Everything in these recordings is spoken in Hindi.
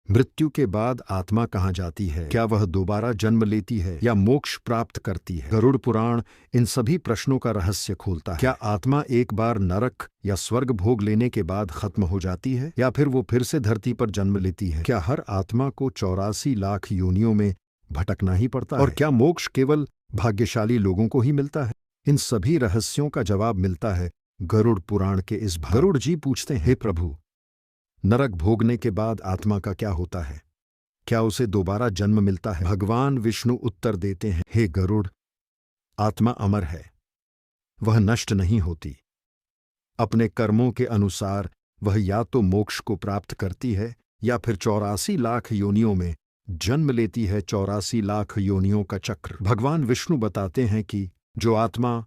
मृत्यु के बाद आत्मा कहाँ जाती है? क्या वह दोबारा जन्म लेती है या मोक्ष प्राप्त करती है? गरुड़ पुराण इन सभी प्रश्नों का रहस्य खोलता है। क्या आत्मा एक बार नरक या स्वर्ग भोग लेने के बाद खत्म हो जाती है या फिर वो फिर से धरती पर जन्म लेती है? क्या हर आत्मा को 84 लाख योनियों में भटकना ही पड़ता है? और क्या मोक्ष केवल भाग्यशाली लोगों को ही मिलता है? इन सभी रहस्यों का जवाब मिलता है गरुड़ पुराण के इस भाग। गरुड़ जी पूछते हैं, हे प्रभु, नरक भोगने के बाद आत्मा का क्या होता है? क्या उसे दोबारा जन्म मिलता है? भगवान विष्णु उत्तर देते हैं, हे गरुड़, आत्मा अमर है, वह नष्ट नहीं होती। अपने कर्मों के अनुसार वह या तो मोक्ष को प्राप्त करती है या फिर 84 लाख योनियों में जन्म लेती है। 84 लाख योनियों का चक्र। भगवान विष्णु बताते हैं कि जो आत्मा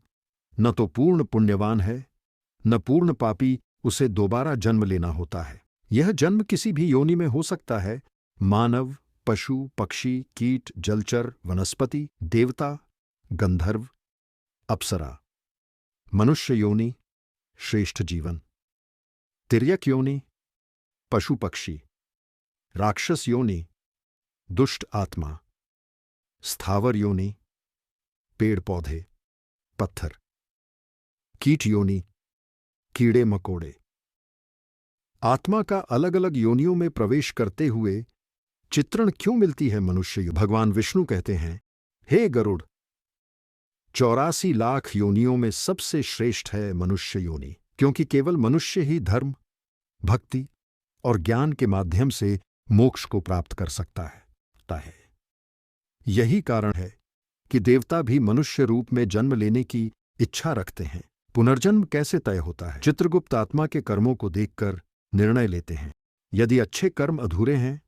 न तो पूर्ण पुण्यवान है न पूर्ण पापी, उसे दोबारा जन्म लेना होता है। यह जन्म किसी भी योनि में हो सकता है, मानव, पशु, पक्षी, कीट, जलचर, वनस्पति, देवता, गंधर्व, अप्सरा। मनुष्य योनि श्रेष्ठ जीवन, तिर्यक योनि पशु पक्षी, राक्षस योनि दुष्ट आत्मा, स्थावर योनि पेड़ पौधे, पत्थर, कीट योनि कीड़े मकोड़े। आत्मा का अलग अलग योनियों में प्रवेश करते हुए चित्रण क्यों मिलती है मनुष्य योनि? भगवान विष्णु कहते हैं, हे गरुड़, 84 लाख योनियों में सबसे श्रेष्ठ है मनुष्य योनि, क्योंकि केवल मनुष्य ही धर्म, भक्ति और ज्ञान के माध्यम से मोक्ष को प्राप्त कर सकता है। यही कारण है कि देवता भी मनुष्य रूप में जन्म लेने की इच्छा रखते हैं। पुनर्जन्म कैसे तय होता है? चित्रगुप्त आत्मा के कर्मों को देखकर निर्णय लेते हैं। यदि अच्छे कर्म अधूरे हैं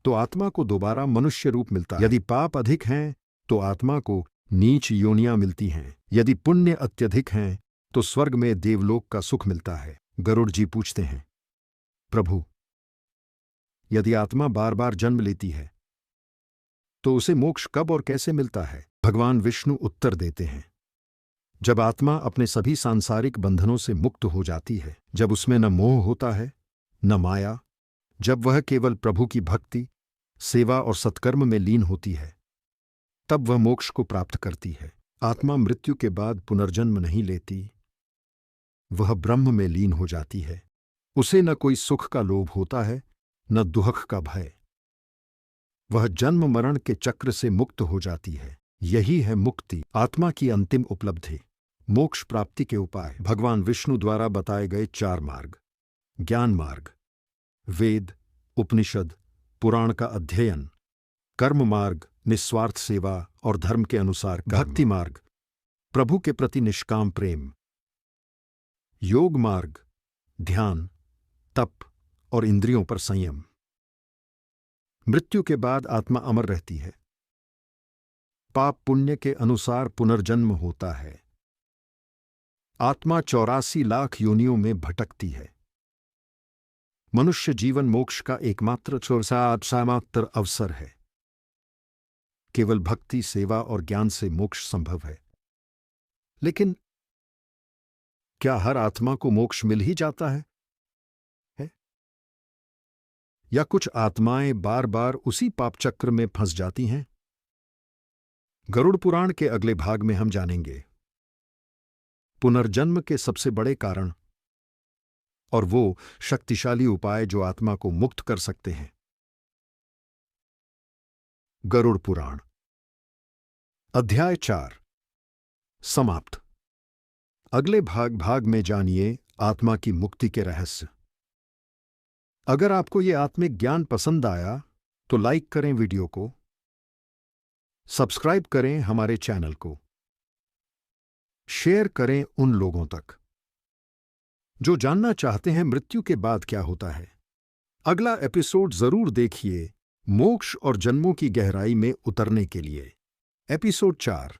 तो आत्मा को दोबारा मनुष्य रूप मिलता है। यदि पाप अधिक हैं तो आत्मा को नीच योनियां मिलती हैं। यदि पुण्य अत्यधिक हैं तो स्वर्ग में देवलोक का सुख मिलता है। गरुड़ जी पूछते हैं, प्रभु, यदि आत्मा बार बार जन्म लेती है तो उसे मोक्ष कब और कैसे मिलता है? भगवान विष्णु उत्तर देते हैं, जब आत्मा अपने सभी सांसारिक बंधनों से मुक्त हो जाती है, जब उसमें न मोह होता है न माया, जब वह केवल प्रभु की भक्ति, सेवा और सत्कर्म में लीन होती है, तब वह मोक्ष को प्राप्त करती है। आत्मा मृत्यु के बाद पुनर्जन्म नहीं लेती, वह ब्रह्म में लीन हो जाती है। उसे न कोई सुख का लोभ होता है न दुख का भय। वह जन्म मरण के चक्र से मुक्त हो जाती है। यही है मुक्ति, आत्मा की अंतिम उपलब्धि। मोक्ष प्राप्ति के उपाय। भगवान विष्णु द्वारा बताए गए 4 मार्ग। ज्ञान मार्ग, वेद, उपनिषद, पुराण का अध्ययन। कर्म मार्ग, निस्वार्थ सेवा और धर्म के अनुसार कर्म। भक्ति मार्ग, प्रभु के प्रति निष्काम प्रेम। योग मार्ग, ध्यान, तप और इंद्रियों पर संयम। मृत्यु के बाद आत्मा अमर रहती है। पाप पुण्य के अनुसार पुनर्जन्म होता है। आत्मा 84 लाख योनियों में भटकती है। मनुष्य जीवन मोक्ष का एकमात्र मात्र अवसर है। केवल भक्ति, सेवा और ज्ञान से मोक्ष संभव है। लेकिन क्या हर आत्मा को मोक्ष मिल ही जाता है? या कुछ आत्माएं बार बार उसी पाप चक्र में फंस जाती हैं? गरुड़ पुराण के अगले भाग में हम जानेंगे पुनर्जन्म के सबसे बड़े कारण और वो शक्तिशाली उपाय जो आत्मा को मुक्त कर सकते हैं। गरुड़ पुराण अध्याय 4 समाप्त। अगले भाग में जानिए आत्मा की मुक्ति के रहस्य। अगर आपको ये आत्मिक ज्ञान पसंद आया तो लाइक करें वीडियो को, सब्सक्राइब करें हमारे चैनल को, शेयर करें उन लोगों तक जो जानना चाहते हैं मृत्यु के बाद क्या होता है। अगला एपिसोड जरूर देखिए मोक्ष और जन्मों की गहराई में उतरने के लिए। एपिसोड 4